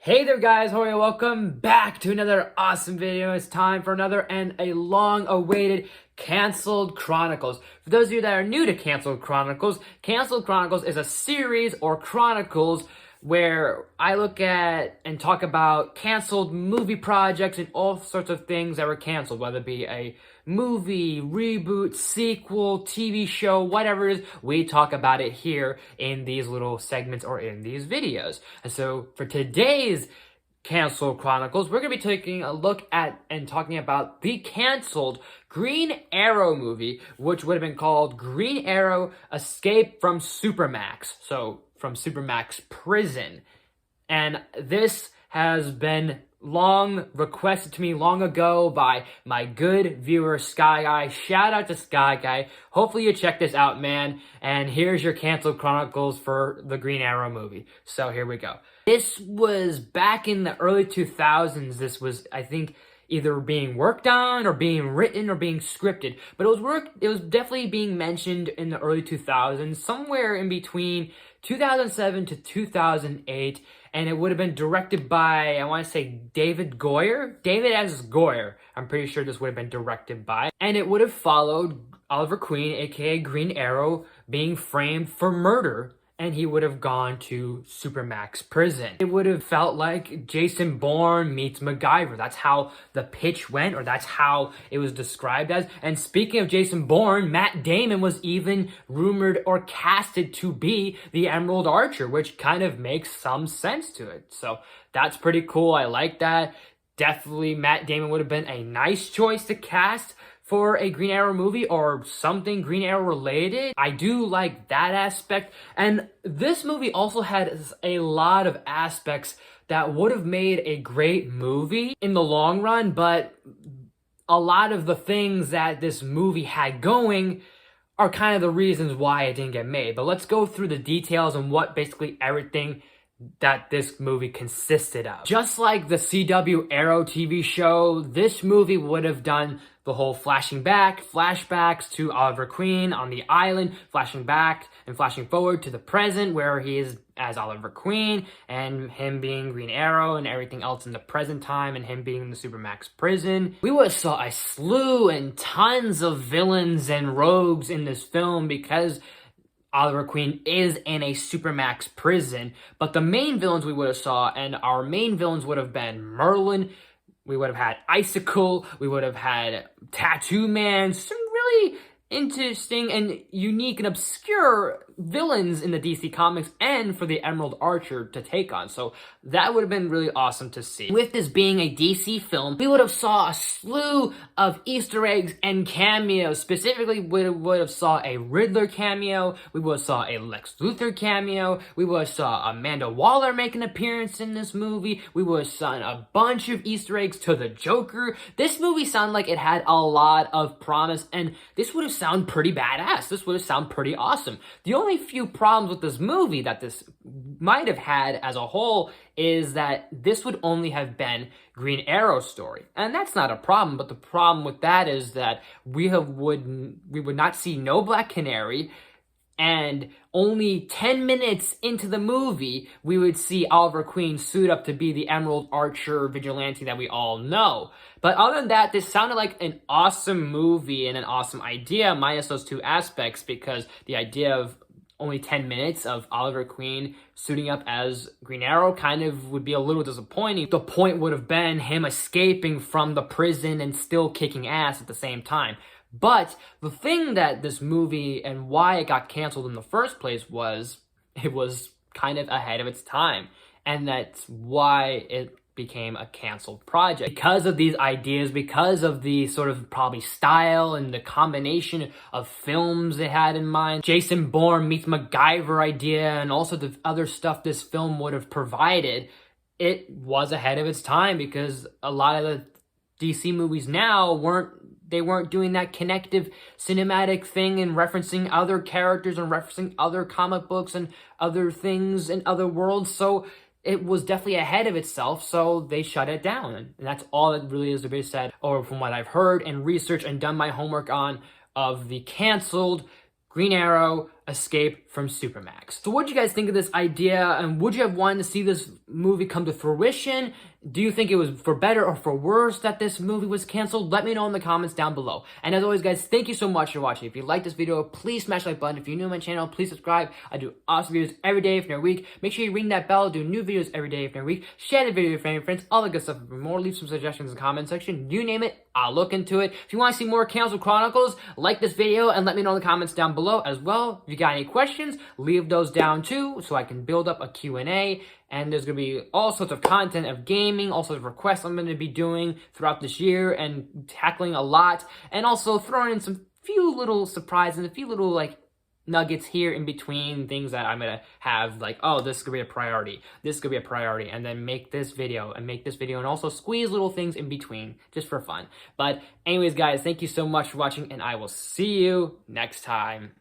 Hey there guys, how are you? Welcome back to another awesome video. It's time for another and a long-awaited Canceled Chronicles. For those of you that are new to Canceled Chronicles is a series or chronicles where I look at and talk about canceled movie projects and all sorts of things that were canceled, whether it be a movie, reboot, sequel, TV show, whatever it is, we talk about it here in these little segments or in these videos. And so for today's Canceled Chronicles, we're going to be taking a look at and talking about the canceled Green Arrow movie, which would have been called Green Arrow Escape from Supermax. So, from Supermax Prison. And this has been long requested to me long ago by my good viewer Sky Guy. Shout out to Sky Guy. Hopefully you check this out, man. And here's your Canceled Chronicles for the Green Arrow movie. So here we go. This was back in the early 2000s. This was, I think, either being worked on or being written or being scripted. But it was definitely being mentioned in the early 2000s, somewhere in between 2007 to 2008, and it would have been directed by, I want to say, David S. Goyer. I'm pretty sure this would have been directed by. And it would have followed Oliver Queen, aka Green Arrow, being framed for murder, and he would have gone to Supermax Prison. It would have felt like Jason Bourne meets MacGyver. That's how the pitch went, or that's how it was described as. And speaking of Jason Bourne, Matt Damon was even rumored or casted to be the Emerald Archer, which kind of makes some sense to it. So that's pretty cool. I like that. Definitely Matt Damon would have been a nice choice to cast for a Green Arrow movie or something Green Arrow related. I do like that aspect. And this movie also had a lot of aspects that would have made a great movie in the long run, but a lot of the things that this movie had going are kind of the reasons why it didn't get made. But let's go through the details and what basically everything that this movie consisted of. Just like the CW Arrow TV show, this movie would have done the whole flashbacks to Oliver Queen on the island, flashing back and flashing forward to the present where he is as Oliver Queen and him being Green Arrow and everything else in the present time and him being in the Supermax prison. We would have saw a slew and tons of villains and rogues in this film because Oliver Queen is in a Supermax prison, but the main villains we would have saw, and our main villains would have been Merlin, we would have had Icicle, we would have had Tattoo Man, some really interesting and unique and obscure villains in the DC Comics and for the Emerald Archer to take on. So that would have been really awesome to see. With this being a DC film, we would have saw a slew of Easter eggs and cameos. Specifically, we would have saw a Riddler cameo, we would have saw a Lex Luthor cameo, we would have saw Amanda Waller make an appearance in this movie, we would have seen a bunch of Easter eggs to the Joker. This movie sounded like it had a lot of promise, and this would have sounded pretty badass. This would have sounded pretty awesome. The only few problems with this movie that this might have had as a whole is that this would only have been Green Arrow's story. And that's not a problem, but the problem with that is that we would not see no Black Canary, and only 10 minutes into the movie, we would see Oliver Queen suit up to be the Emerald Archer vigilante that we all know. But other than that, this sounded like an awesome movie and an awesome idea, minus those two aspects, because the idea of only 10 minutes of Oliver Queen suiting up as Green Arrow kind of would be a little disappointing. The point would have been him escaping from the prison and still kicking ass at the same time. But the thing that this movie and why it got canceled in the first place was it was kind of ahead of its time. And that's why it became a canceled project. Because of these ideas, because of the sort of probably style and the combination of films they had in mind, Jason Bourne meets MacGyver idea, and also the other stuff this film would have provided, it was ahead of its time because a lot of the DC movies now weren't doing that connective cinematic thing and referencing other characters and referencing other comic books and other things in other worlds. So it was definitely ahead of itself, so they shut it down. And that's all it really is to be said, or from what I've heard and researched and done my homework on, of the canceled Green Arrow Escape from Supermax. So what do you guys think of this idea, and would you have wanted to see this movie come to fruition? Do you think it was for better or for worse that this movie was canceled? Let me know in the comments down below. And as always, guys, thank you so much for watching. If you like this video, please smash the like button. If you're new to my channel, please subscribe. I do awesome videos every day, every week. Make sure you ring that bell. I do new videos every day, every week. Share the video with your friends, all the good stuff. For more, leave some suggestions in the comment section. You name it, I'll look into it. If you want to see more Canceled Chronicles, like this video and let me know in the comments down below as well. If you got any questions, leave those down too so I can build up a Q&A. And there's going to be all sorts of content of gaming, all sorts of requests I'm going to be doing throughout this year and tackling a lot. And also throwing in some few little surprises, a few little like nuggets here in between things that I'm going to have like, oh, this is going to be a priority. This is going to be a priority. And then make this video and also squeeze little things in between just for fun. But anyways, guys, thank you so much for watching and I will see you next time.